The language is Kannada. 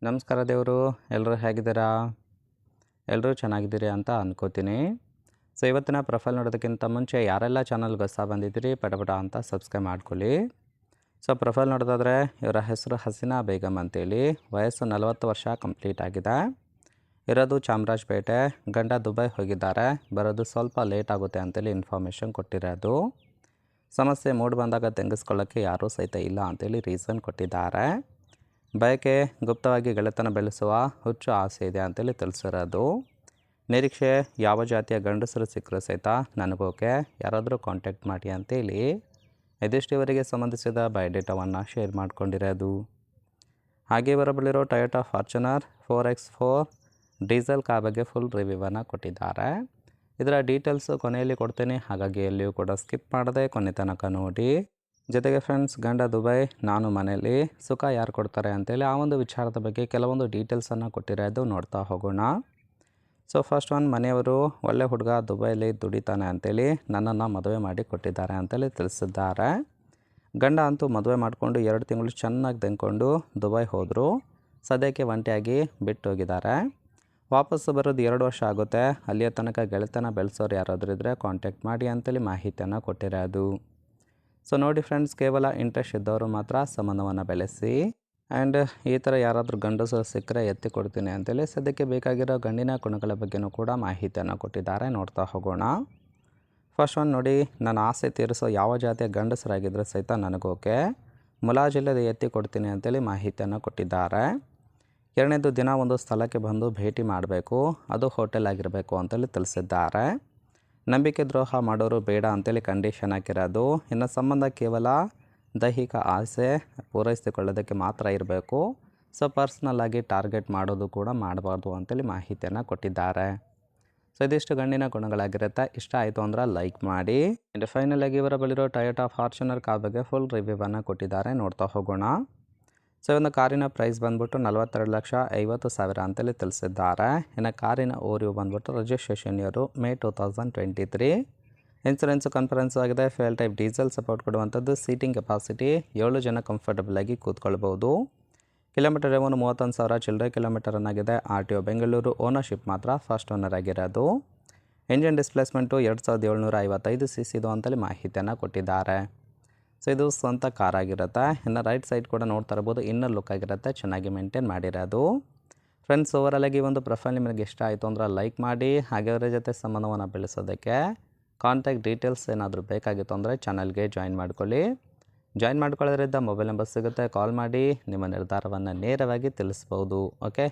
ನಮಸ್ಕಾರ ದೇವರು. ಎಲ್ಲರೂ ಹೇಗಿದ್ದೀರಾ? ಎಲ್ಲರೂ ಚೆನ್ನಾಗಿದ್ದೀರಿ ಅಂತ ಅಂದ್ಕೋತೀನಿ. ಸೊ ಇವತ್ತಿನ ಪ್ರೊಫೈಲ್ ನೋಡೋದಕ್ಕಿಂತ ಮುಂಚೆ ಯಾರೆಲ್ಲ ಚಾನಲ್ಗೆ ಹೊಸ ಬಂದಿದ್ದೀರಿ ಪಟ ಅಂತ ಸಬ್ಸ್ಕ್ರೈಬ್ ಮಾಡ್ಕೊಳ್ಳಿ. ಸೊ ಪ್ರೊಫೈಲ್ ನೋಡೋದಾದರೆ ಇವರ ಹೆಸರು ಹಸೀನಾ ಬೇಗಮ್ ಅಂತೇಳಿ, ವಯಸ್ಸು 40 ವರ್ಷ ಕಂಪ್ಲೀಟ್ ಆಗಿದೆ. ಇರೋದು ಚಾಮರಾಜಪೇಟೆ, ಗಂಡ ದುಬೈ ಹೋಗಿದ್ದಾರೆ, ಬರೋದು ಸ್ವಲ್ಪ ಲೇಟ್ ಆಗುತ್ತೆ ಅಂತೇಳಿ ಇನ್ಫಾರ್ಮೇಷನ್ ಕೊಟ್ಟಿರೋದು. ಸಮಸ್ಯೆ ಮೂಡ್ ಬಂದಾಗ ತೆಗೆಸ್ಕೊಳ್ಳೋಕ್ಕೆ ಯಾರೂ ಸಹಿತ ಇಲ್ಲ ಅಂತೇಳಿ ರೀಸನ್ ಕೊಟ್ಟಿದ್ದಾರೆ. ಬಯಕೆ ಗುಪ್ತವಾಗಿ ಗೆಳೆತನ ಬೆಳೆಸುವ ಹುಚ್ಚು ಆಸೆ ಇದೆ ಅಂತೇಳಿ ತಿಳಿಸಿರೋದು. ನಿರೀಕ್ಷೆ ಯಾವ ಜಾತಿಯ ಗಂಡಸರು ಸಿಕ್ಕರೂ ಸಹಿತ ನನಗೋಕೆ, ಯಾರಾದರೂ ಕಾಂಟ್ಯಾಕ್ಟ್ ಮಾಡಿ ಅಂತೇಳಿ ಇದಿಷ್ಟು ಇವರಿಗೆ ಸಂಬಂಧಿಸಿದ ಬಯೋಡೇಟಾವನ್ನು ಶೇರ್ ಮಾಡ್ಕೊಂಡಿರೋದು. ಹಾಗೆ ಬರಬಲ್ಲಿರೋ Toyota Fortuner 4x4 diesel car ಬಗ್ಗೆ ಫುಲ್ ರಿವ್ಯೂವನ್ನು ಕೊಟ್ಟಿದ್ದಾರೆ. ಇದರ ಡೀಟೇಲ್ಸು ಕೊನೆಯಲ್ಲಿ ಕೊಡ್ತೇನೆ, ಹಾಗಾಗಿ ಎಲ್ಲಿಯೂ ಕೂಡ ಸ್ಕಿಪ್ ಮಾಡದೆ ಕೊನೆ ತನಕ ನೋಡಿ. ಜೊತೆಗೆ ಫ್ರೆಂಡ್ಸ್, ಗಂಡ ದುಬೈ, ನಾನು ಮನೆಯಲ್ಲಿ, ಸುಖ ಯಾರು ಕೊಡ್ತಾರೆ ಅಂತೇಳಿ ಆ ಒಂದು ವಿಚಾರದ ಬಗ್ಗೆ ಕೆಲವೊಂದು ಡೀಟೇಲ್ಸನ್ನು ಕೊಟ್ಟಿರೋದು ನೋಡ್ತಾ ಹೋಗೋಣ. ಸೊ ಫಸ್ಟ್ ಒನ್, ಮನೆಯವರು ಒಳ್ಳೆ ಹುಡುಗ ದುಬೈಲಿ ದುಡಿತಾನೆ ಅಂತೇಳಿ ನನ್ನನ್ನು ಮದುವೆ ಮಾಡಿ ಕೊಟ್ಟಿದ್ದಾರೆ ಅಂತೇಳಿ ತಿಳಿಸಿದ್ದಾರೆ. ಗಂಡ ಅಂತೂ ಮದುವೆ ಮಾಡಿಕೊಂಡು 2 ತಿಂಗಳು ಚೆನ್ನಾಗಿ ತೆಂದ್ಕೊಂಡು ದುಬೈ ಹೋದರು. ಸದ್ಯಕ್ಕೆ ಒಂಟಿಯಾಗಿ ಬಿಟ್ಟು ಹೋಗಿದ್ದಾರೆ. ವಾಪಸ್ಸು ಬರೋದು 2 ವರ್ಷ ಆಗುತ್ತೆ. ಅಲ್ಲಿಯ ತನಕ ಗೆಳೆತನ ಬೆಳೆಸೋರು ಯಾರಾದರೂ ಇದ್ದರೆ ಕಾಂಟ್ಯಾಕ್ಟ್ ಮಾಡಿ ಅಂತೇಳಿ ಮಾಹಿತಿಯನ್ನು ಕೊಟ್ಟಿರೋದು. ಸೊ ನೋಡಿ ಫ್ರೆಂಡ್ಸ್, ಕೇವಲ ಇಂಟ್ರೆಸ್ಟ್ ಇದ್ದವರು ಮಾತ್ರ ಸಂಬಂಧವನ್ನು ಬೆಳೆಸಿ. ಆ್ಯಂಡ್ ಈ ಥರ ಯಾರಾದರೂ ಗಂಡಸರು ಸಿಕ್ಕರೆ ಎತ್ತಿ ಕೊಡ್ತೀನಿ ಅಂತೇಳಿ ಸದ್ಯಕ್ಕೆ ಬೇಕಾಗಿರೋ ಗಂಡಿನ ಗುಣಗಳ ಬಗ್ಗೆಯೂ ಕೂಡ ಮಾಹಿತಿಯನ್ನು ಕೊಟ್ಟಿದ್ದಾರೆ. ನೋಡ್ತಾ ಹೋಗೋಣ. ಫಸ್ಟ್ ಒನ್ ನೋಡಿ, ನನ್ನ ಆಸೆ ತೀರಿಸೋ ಯಾವ ಜಾತಿಯ ಗಂಡಸರಾಗಿದ್ದರೆ ಸಹಿತ ನನಗೋಕೆ, ಮುಲಾಜಿಲ್ಲದೆ ಎತ್ತಿ ಕೊಡ್ತೀನಿ ಅಂತೇಳಿ ಮಾಹಿತಿಯನ್ನು ಕೊಟ್ಟಿದ್ದಾರೆ. ಎರಡನೇದು, ದಿನ ಒಂದು ಸ್ಥಳಕ್ಕೆ ಬಂದು ಭೇಟಿ ಮಾಡಬೇಕು, ಅದು ಹೋಟೆಲ್ ಆಗಿರಬೇಕು ಅಂತೇಳಿ ತಿಳಿಸಿದ್ದಾರೆ. ನಂಬಿಕೆ ದ್ರೋಹ ಮಾಡೋರು ಬೇಡ ಅಂತೇಳಿ ಕಂಡೀಷನ್ ಹಾಕಿರೋದು. ಇನ್ನು ಸಂಬಂಧ ಕೇವಲ ದೈಹಿಕ ಆಸೆ ಪೂರೈಸಿಕೊಳ್ಳೋದಕ್ಕೆ ಮಾತ್ರ ಇರಬೇಕು. ಸೊ ಪರ್ಸ್ನಲ್ಲಾಗಿ ಟಾರ್ಗೆಟ್ ಮಾಡೋದು ಕೂಡ ಮಾಡಬಾರ್ದು ಅಂತೇಳಿ ಮಾಹಿತಿಯನ್ನು ಕೊಟ್ಟಿದ್ದಾರೆ. ಸೊ ಇದಿಷ್ಟು ಗಂಡಿನ ಗುಣಗಳಾಗಿರುತ್ತೆ. ಇಷ್ಟ ಆಯಿತು ಅಂದ್ರೆ ಲೈಕ್ ಮಾಡಿ. ಆ್ಯಂಡ್ ಫೈನಲಾಗಿ ಇವರ ಬಳಿರೋ ಟೊಯೋಟಾ ಫಾರ್ಚುನರ್ ಕಾರ್ ಬಗ್ಗೆ ಫುಲ್ ರಿವ್ಯೂವನ್ನು ಕೊಟ್ಟಿದ್ದಾರೆ. ನೋಡ್ತಾ ಹೋಗೋಣ. ಸೊ ಒಂದು ಕಾರಿನ ಪ್ರೈಸ್ ಬಂದ್ಬಿಟ್ಟು 42,50,000 ಅಂತೇಳಿ ತಿಳಿಸಿದ್ದಾರೆ. ಇನ್ನು ಕಾರಿನ ಓರಿಯೋ ಬಂದ್ಬಿಟ್ಟು ರಿಜಿಸ್ಟ್ರೇಷನ್ ಇಯರು May 2023. ಇನ್ಸೂರೆನ್ಸು ಕನ್ಫರೆನ್ಸ್ ಆಗಿದೆ. ಫ್ಯೂಯಲ್ ಟೈಪ್ ಡೀಸೆಲ್ ಸಪೋರ್ಟ್ ಕೊಡುವಂಥದ್ದು. ಸೀಟಿಂಗ್ ಕೆಪಾಸಿಟಿ 7 ಜನ ಕಂಫರ್ಟಬಲಾಗಿ ಕೂತ್ಕೊಳ್ಬೋದು. ಕಿಲೋಮೀಟರ್ ರೆವೆನ್ಯೂ 31,000 ಚಿಲ್ಲರೆ ಕಿಲೋಮೀಟರ್ ಆಗಿದೆ. RTO ಬೆಂಗಳೂರು. ಓನರ್ಶಿಪ್ ಮಾತ್ರ ಫಸ್ಟ್ ಓನರ್ ಆಗಿರೋದು. ಇಂಜಿನ್ ಡಿಸ್ಪ್ಲೇಸ್ಮೆಂಟು 2755 cc ಇದು ಅಂತೇಳಿ ಮಾಹಿತಿಯನ್ನು ಕೊಟ್ಟಿದ್ದಾರೆ. ಸೊ ಇದು ಸ್ವಂತ ಕಾರ್ ಆಗಿರುತ್ತೆ. ಇನ್ನು ರೈಟ್ ಸೈಡ್ ಕೂಡ ನೋಡ್ತಾ ಇರ್ಬೋದು, ಇನ್ನರ್ ಲುಕ್ ಆಗಿರುತ್ತೆ, ಚೆನ್ನಾಗಿ ಮೇಂಟೈನ್ ಮಾಡಿರೋದು. ಫ್ರೆಂಡ್ಸ್, ಓವರಾಲಾಗಿ ಒಂದು ಪ್ರೊಫೈಲ್ ನಿಮಗೆ ಇಷ್ಟ ಆಯಿತು ಅಂದ್ರೆ ಲೈಕ್ ಮಾಡಿ. ಹಾಗೆ ಅವರ ಜೊತೆ ಸಂಬಂಧವನ್ನು ಬೆಳೆಸೋದಕ್ಕೆ ಕಾಂಟ್ಯಾಕ್ಟ್ ಡೀಟೇಲ್ಸ್ ಏನಾದರೂ ಬೇಕಾಗಿತ್ತು ಅಂದರೆ ಚಾನಲ್ಗೆ ಜಾಯಿನ್ ಮಾಡ್ಕೊಳ್ಳಿ. ಜಾಯಿನ್ ಮಾಡ್ಕೊಳ್ಳೋದ್ರಿಂದ ಮೊಬೈಲ್ ನಂಬರ್ ಸಿಗುತ್ತೆ, ಕಾಲ್ ಮಾಡಿ ನಿಮ್ಮ ನಿರ್ಧಾರವನ್ನು ನೇರವಾಗಿ ತಿಳಿಸ್ಬೋದು. ಓಕೆ.